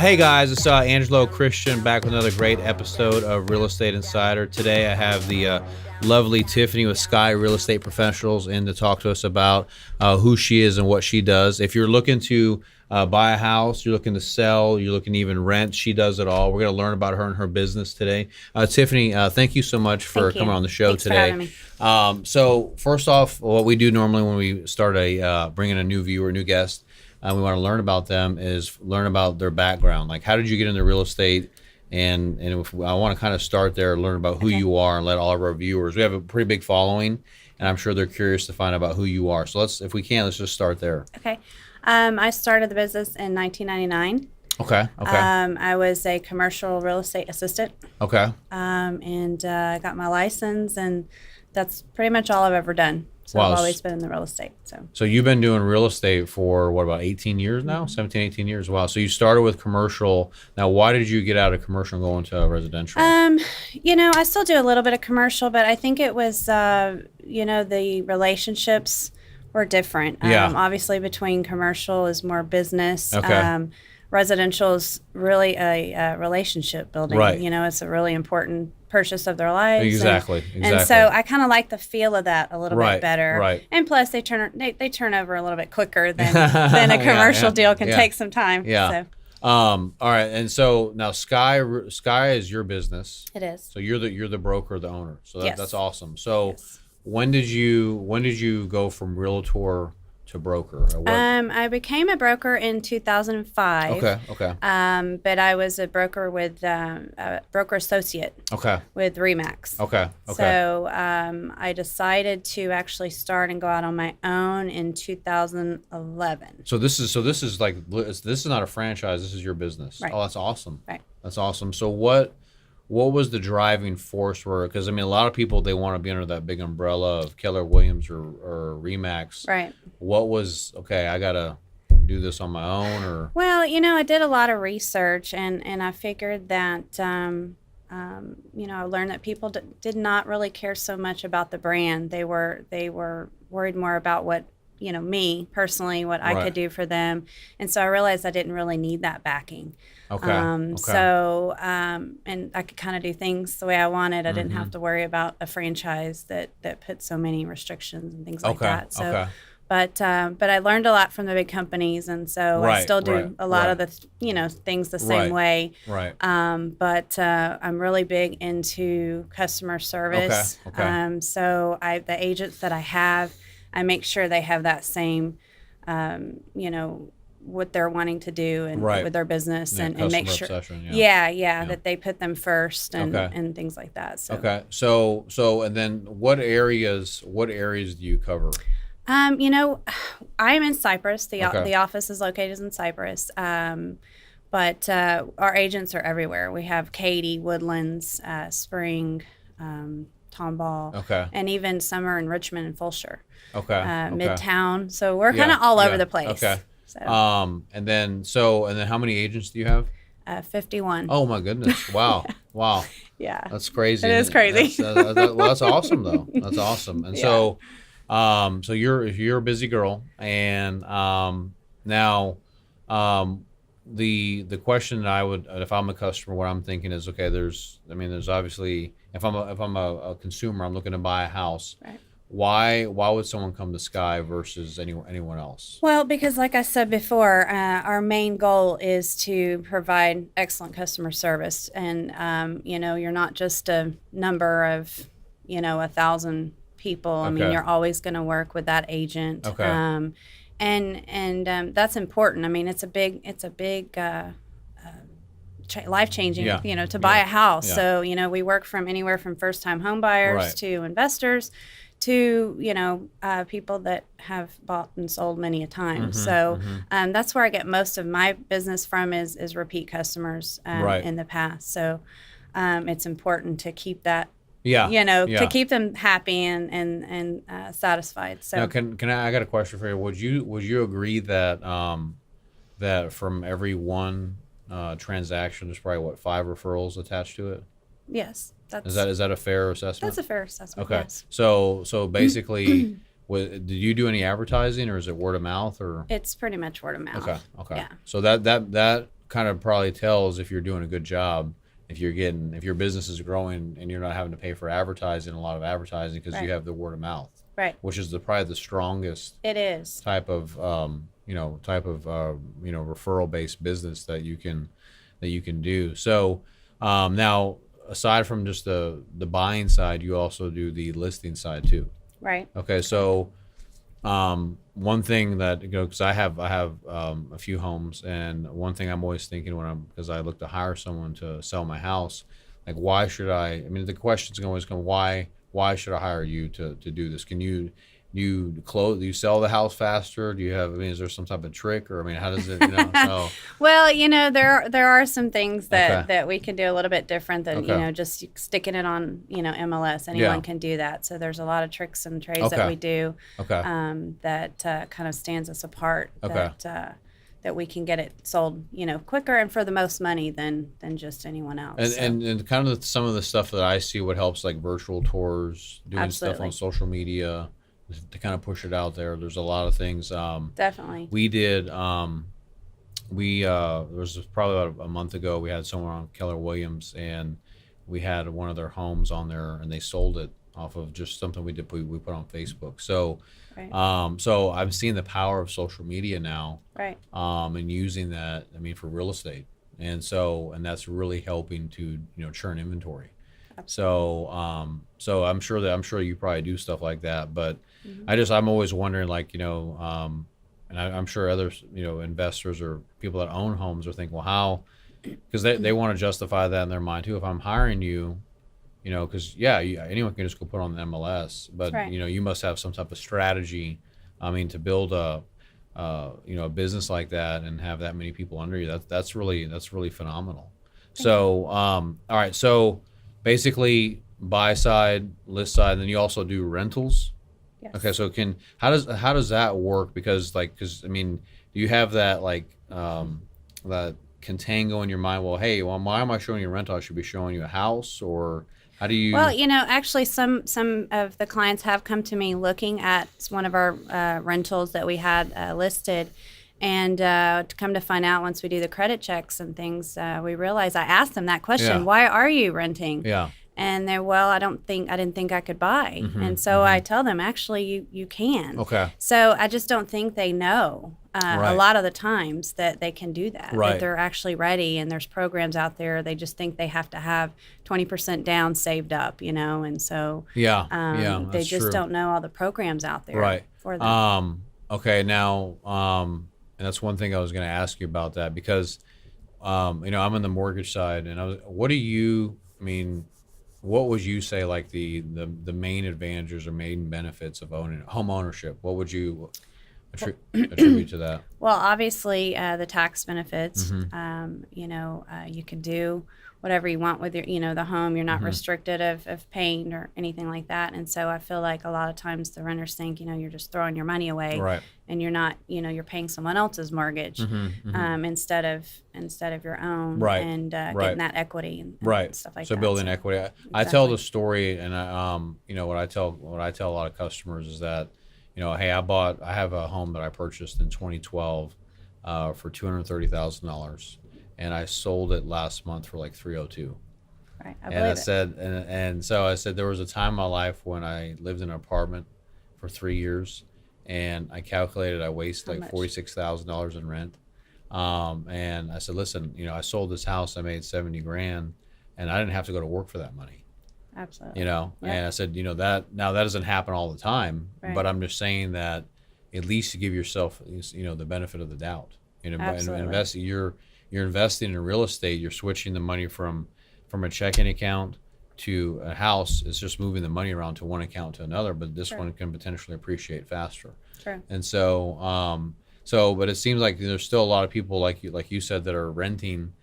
Hey guys, it's Angelo Christian back with another great episode of Real Estate Insider. Today I have the lovely Tiffany with Sky Real Estate Professionals in to talk to us about who she is and what she does. If you're looking to buy a house, you're looking to sell, you're looking to even rent, she does it all. We're going to learn about her and her business today. Tiffany, thank you so much for coming on the show today. Thanks for having me. So first off, what we do normally when we start bring in a new viewer, new guest, we want to learn about them is learn about their background. Like, how did you get into real estate? And if I want to kind of start there, learn about who you are, and let all of our viewers. We have a pretty big following, and I'm sure they're curious to find out about who you are. So let's just start there. Okay. I started the business in 1999. Okay. I was a commercial real estate assistant. Okay. And I got my license, and that's pretty much all I've ever done. So Wow. I've always been in the real estate. So you've been doing real estate for what, about 18 years now? 17, 18 years. Wow. So you started with commercial. Now, why did you get out of commercial and go into residential? I still do a little bit of commercial, but I think it was, the relationships were different. Yeah. Obviously, between commercial is more business. Okay. Residential is really a relationship building. Right. It's a really important purchase of their lives. Exactly. And so I kind of like the feel of that a little Right, bit better. right. And plus, they turn over a little bit quicker than a commercial deal can take some time. Yeah. So All right. And so now Sky is your business. it is. So you're the broker, the owner. So Yes. that's awesome. So Yes. when did you go from realtor to broker? Or what? I became a broker in 2005. Okay. But I was a broker with a broker associate Okay. with Remax. Okay. So I decided to actually start and go out on my own in 2011. So this is not a franchise. This is your business. Right. Oh, that's awesome. Right. That's awesome. So what was the driving force because a lot of people, they want to be under that big umbrella of Keller Williams or Remax. Right. What was, I got to do this on my own or? Well, I did a lot of research and I figured that, I learned that people did not really care so much about the brand. They were worried more about what, me personally, what I could do for them. And so I realized I didn't really need that backing. Okay. So, and I could kind of do things the way I wanted. I didn't have to worry about a franchise that put so many restrictions and things like that. So, but I learned a lot from the big companies, and so I still do a lot of the things the same way. Right. But I'm really big into customer service. Okay. So the agents that I have, I make sure they have that same, what they're wanting to do and with their business and make sure that they put them first and things like that. So So and then what areas do you cover? I'm in Cypress. The office is located in Cypress. But our agents are everywhere. We have Katy, Woodlands, Spring, Tomball, and even some are in Richmond and Fulshire. Midtown. So we're kind of all over the place. Okay. So. And then how many agents do you have? 51. Oh my goodness! Wow, wow. Yeah. That's crazy. It is crazy. That's awesome though. That's awesome. And so you're a busy girl, and now the question that I would, if I'm a customer, what I'm thinking is, there's obviously, if I'm a consumer, I'm looking to buy a house. Right. Why would someone come to Sky versus anyone else? Well, because like I said before, our main goal is to provide excellent customer service, and you're not just a number of 1,000 people. I mean, you're always going to work with that agent. Okay. And that's important. I mean, it's a big life-changing, to buy a house. So, we work from anywhere from first-time home buyers to investors to, people that have bought and sold many a time. That's where I get most of my business from is repeat customers in the past. So it's important to keep that, to keep them happy and satisfied. So now, can I got a question for you. Would you agree that that from every one transaction, there's probably 5 referrals attached to it? Yes. Is that a fair assessment? That's a fair assessment. Okay. Yes. So basically, did you do any advertising, or is it word of mouth, or? It's pretty much word of mouth. Okay. Yeah. So that kind of probably tells if you're doing a good job, if your business is growing and you're not having to pay for advertising, a lot of advertising, because you have the word of mouth, which is probably the strongest it is type of referral based business that you can do. So now, aside from just the buying side, you also do the listing side too. Right. Okay. So one thing that, because I have a few homes, and one thing I'm always thinking because I look to hire someone to sell my house, like, why should I mean, the questions can always come, why should I hire you to do this? Can you do you sell the house faster? Do you have, I mean, is there some type of trick, or, I mean, how does it, so. Well, there are some things that we can do a little bit different than, just sticking it on, MLS. Anyone can do that. So there's a lot of tricks and trades that we do that kind of stands us apart, that we can get it sold, quicker and for the most money than just anyone else. And kind of some of the stuff that I see, what helps, like virtual tours, doing stuff on social media to kind of push it out there. There's a lot of things. Definitely. We did. There was probably about a month ago. We had someone on Keller Williams, and we had one of their homes on there, and they sold it off of just something we did. We put on Facebook. So, so I'm seeing the power of social media now, and using that. I mean, for real estate, and that's really helping to churn inventory. Absolutely. So I'm sure you probably do stuff like that, but I'm always wondering, like, and I'm sure others, investors or people that own homes are thinking, well, how, because they want to justify that in their mind too. If I'm hiring you, because anyone can just go put on the MLS, but you must have some type of strategy. I mean, to build a business like that and have that many people under you, that's really phenomenal. So, all right, so basically buy side, list side, and then you also do rentals. Yes. Okay, so how does that work? Because I mean, do you have that, like, that contango in your mind? Well, hey, why am I showing you a rental? I should be showing you a house, or how do you? Well, actually, some of the clients have come to me looking at one of our rentals that we had listed. And to come to find out, once we do the credit checks and things, we realize, I asked them that question, why are you renting? Yeah. And they're, well, I didn't think I could buy. And so I tell them, actually, you can. Okay. So I just don't think they know a lot of the times that they can do that, that they're actually ready, and there's programs out there. They just think they have to have 20% down saved up, and so they just don't know all the programs out there for them. Okay, now, and that's one thing I was going to ask you about that, because, I'm on the mortgage side, and what would you say, like, the main advantages or main benefits of owning home ownership? What would you attribute to that? Well, obviously, the tax benefits. You can do whatever you want with your, the home. You're not restricted of paying or anything like that. And so I feel like a lot of times the renters think, you're just throwing your money away, and you're not, you're paying someone else's mortgage instead of your own, and getting that equity and stuff like that. So building equity. Exactly. I tell the story, and what I tell a lot of customers is that, hey, I have a home that I purchased in 2012 for $230,000. And I sold it last month for like $302,000. Right. So I said there was a time in my life when I lived in an apartment for 3 years, and I calculated I wasted like $46,000 in rent. And I said, listen, I sold this house, I made $70,000, and I didn't have to go to work for that money. Absolutely. And I said, that doesn't happen all the time, but I'm just saying that at least to give yourself, the benefit of the doubt. You're investing in real estate. You're switching the money from a checking account to a house. It's just moving the money around to one account to another, but this one can potentially appreciate faster. True. And so, but it seems like there's still a lot of people like you said that are renting,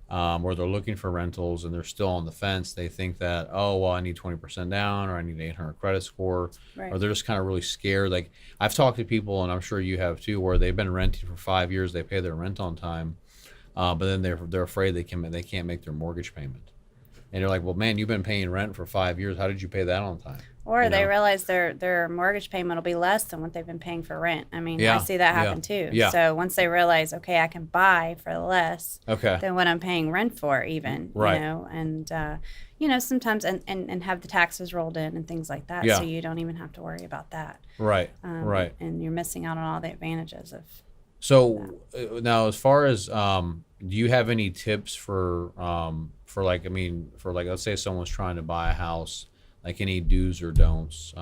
or they're looking for rentals, and they're still on the fence. They think that, oh, well, I need 20% down, or I need an 800 credit score, or they're just kind of really scared. Like, I've talked to people, and I'm sure you have too, where they've been renting for 5 years. They pay their rent on time. But then they're afraid they can't make their mortgage payment, and you're like, well, man, you've been paying rent for 5 years. How did you pay that on time? Or they realize their mortgage payment will be less than what they've been paying for rent. I mean, I see that happen too. Yeah. So once they realize, okay, I can buy for less than what I'm paying rent for, even, right. you know, and sometimes and have the taxes rolled in and things like that, so you don't even have to worry about that. Right. Right. And you're missing out on all the advantages of. So now, as far as do you have any tips for like, let's say someone's trying to buy a house, like any do's or don'ts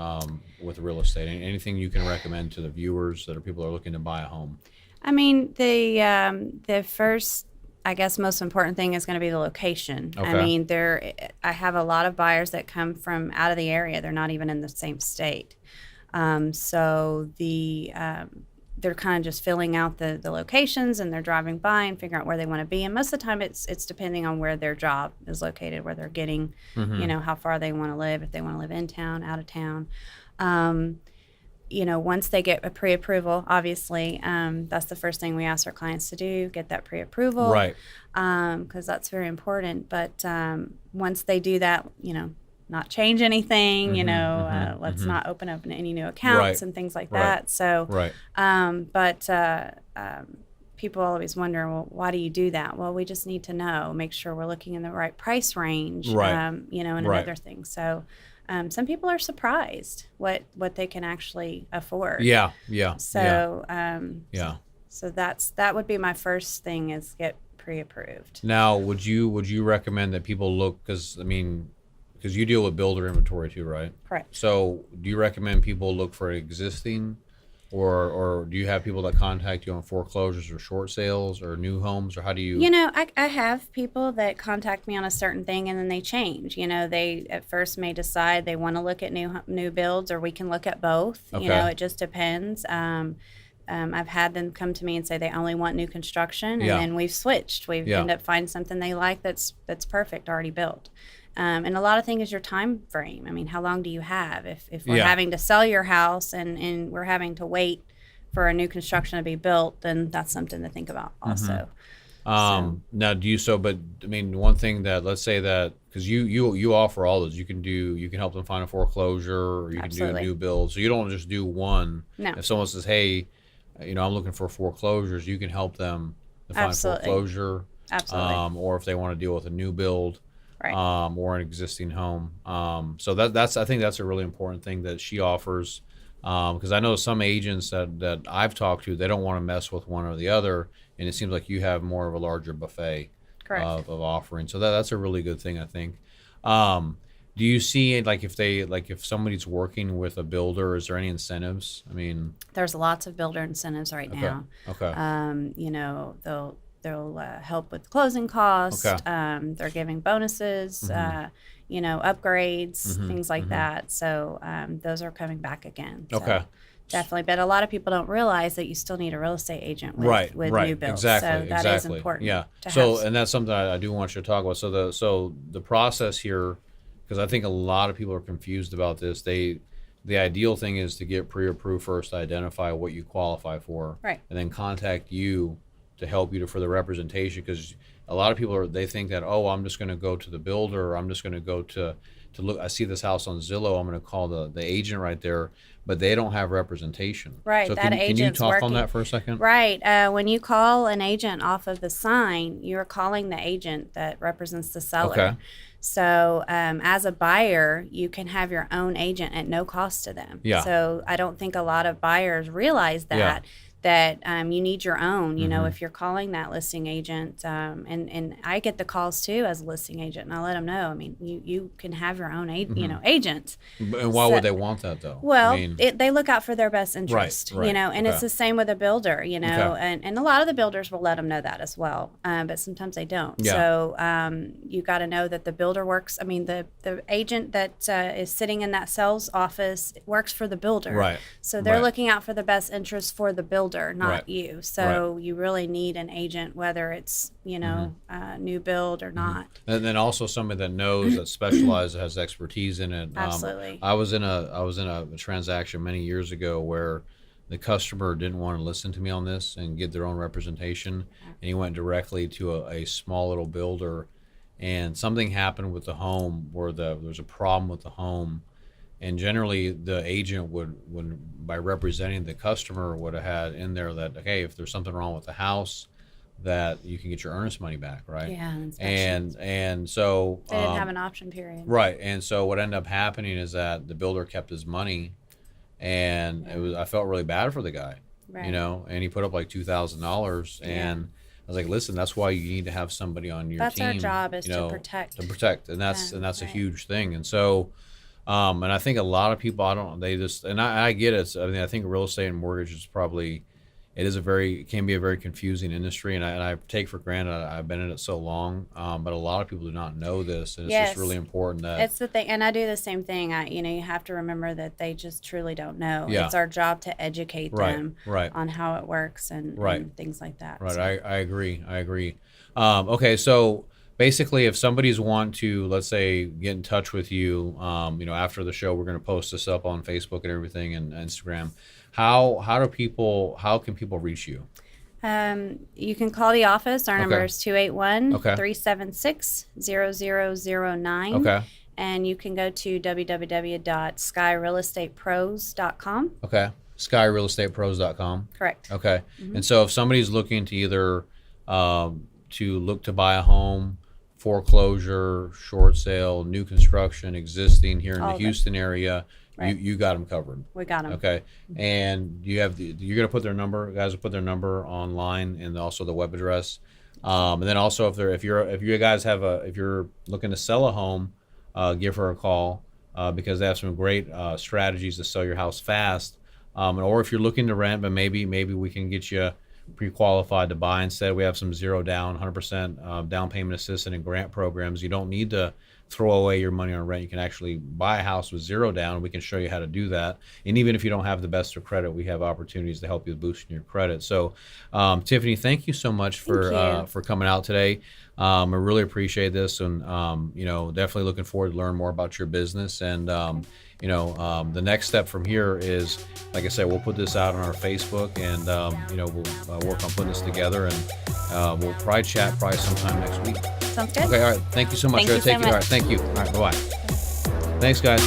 with real estate? Anything you can recommend to the viewers that are people are looking to buy a home? I mean, the first, I guess, most important thing is going to be the location. Okay. I mean, I have a lot of buyers that come from out of the area. They're not even in the same state. So they're kind of just filling out the locations, and they're driving by and figuring out where they want to be. And most of the time it's depending on where their job is located, where they're getting, how far they want to live, if they want to live in town, out of town. Once they get a pre-approval, obviously, that's the first thing we ask our clients to do, get that pre-approval. Right. Because that's very important. But once they do that, not change anything, let's not open up any new accounts and things like that. So, people always wonder, well, why do you do that? Well, we just need to know, make sure we're looking in the right price range, and another thing. So, some people are surprised what they can actually afford. Yeah. So, so that would be my first thing, is get pre-approved. Now, would you recommend that people look, because you deal with builder inventory too, right? Correct. So do you recommend people look for existing, or do you have people that contact you on foreclosures or short sales or new homes, or how do you? I have people that contact me on a certain thing and then they change. They at first may decide they want to look at new builds, or we can look at both. Okay. It just depends. I've had them come to me and say they only want new construction, and then we've switched. We've ended up finding something they like that's perfect, already built. And a lot of things is your time frame. I mean, how long do you have? If we're having to sell your house and we're having to wait for a new construction to be built, then that's something to think about also. Now, one thing that, let's say that, because you offer all those, you can help them find a foreclosure, or you can do a new build. So you don't just do one. No. If someone says, hey, I'm looking for foreclosures, you can help them to find foreclosure. Absolutely. Or if they want to deal with a new build. Right. Or an existing home. So I think that's a really important thing that she offers, because I know some agents that I've talked to, they don't want to mess with one or the other, and it seems like you have more of a larger buffet of offerings. So that's a really good thing, I think. Do you see, if somebody's working with a builder, is there any incentives? I mean, there's lots of builder incentives right now. Okay. They'll help with closing costs. Okay. They're giving bonuses, upgrades, things like that. So those are coming back again. So okay. Definitely. But a lot of people don't realize that you still need a real estate agent with new builds. Exactly. So that is important. Yeah. And that's something I do want you to talk about. So the process here, because I think a lot of people are confused about this. The ideal thing is to get pre-approved first, identify what you qualify for, right, and then contact you to help you for the representation, because a lot of people they think that, I'm just going to go to the builder, or I'm just going to go to look, I see this house on Zillow, I'm going to call the agent right there, but they don't have representation. Right. So can you talk on that for a second? Right. When you call an agent off of the sign, you're calling the agent that represents the seller. Okay. So as a buyer, you can have your own agent at no cost to them. Yeah. So I don't think a lot of buyers realize that. Yeah. That you need your own, if you're calling that listing agent, and I get the calls too as a listing agent, and I let them know. I mean, you can have your own agent. And why would they want that though? Well, they look out for their best interest, right. And it's the same with a builder, and a lot of the builders will let them know that as well, but sometimes they don't. Yeah. So you got to know that the builder works. I mean, the agent that is sitting in that sales office works for the builder, right? So they're looking out for the best interest for the builder, not you. So you really need an agent, whether it's new build or not. And then also somebody that knows, that specializes, has expertise in it. Absolutely. I was in a transaction many years ago where the customer didn't want to listen to me on this and get their own representation, and he went directly to a small little builder, and something happened with the home where there was a problem with the home, And generally, the agent would by representing the customer would have had in there that, okay, if there's something wrong with the house, that you can get your earnest money back, right? Yeah, and so they didn't have an option period. Right, and so what ended up happening is that the builder kept his money, and I felt really bad for the guy, right. you know, and he put up like $2,000, and I was like, listen, that's why you need to have somebody on your team. That's our job, is you know, to protect. And that's right. a huge thing. And so, and I think a lot of people, I get it. I mean, I think real estate and mortgage is probably, it can be a very confusing industry, and I take for granted I've been in it so long, but a lot of people do not know this, and it's just really important that it's the thing. And I do the same thing. You have to remember that they just truly don't know. Yeah. It's our job to educate them on how it works and things like that. Right. So. I agree. Okay, so basically, if somebody's want to, let's say, get in touch with you, after the show, we're going to post this up on Facebook and everything and Instagram. How can people reach you? You can call the office. Our number is 281-376-0009. Okay. And you can go to www.skyrealestatepros.com. Okay. Skyrealestatepros.com. Correct. Okay. Mm-hmm. And so if somebody's looking to either to buy a home, foreclosure, short sale, new construction, existing here in the Houston area, you got them covered. We got them. Okay. And you're going to put their number, guys will put their number online and also the web address. And then also if you're looking to sell a home, give her a call because they have some great strategies to sell your house fast. Or if you're looking to rent, but maybe we can get you pre-qualified to buy instead. We have some 0 down, 100% down payment assistance and grant programs. You don't need to throw away your money on rent. You can actually buy a house with 0 down. We can show you how to do that. And even if you don't have the best of credit, we have opportunities to help you with boosting your credit. So, Tiffany, thank you so much for coming out today. I really appreciate this, and definitely looking forward to learn more about your business. And the next step from here is, like I said, we'll put this out on our Facebook, and we'll work on putting this together, and we'll probably chat sometime next week. Sounds good. Okay, all right. Thank you so much. Thank you so much. All right, thank you. All right, bye-bye. Thanks, guys.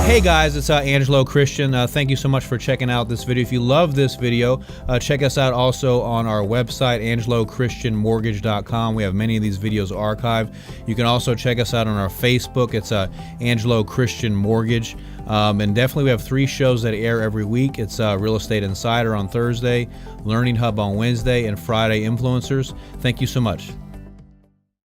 Hey guys, it's Angelo Christian. Thank you so much for checking out this video. If you love this video, check us out also on our website, angelochristianmortgage.com. We have many of these videos archived. You can also check us out on our Facebook. It's Angelo Christian Mortgage. And definitely we have 3 shows that air every week. It's Real Estate Insider on Thursday, Learning Hub on Wednesday, and Friday Influencers. Thank you so much.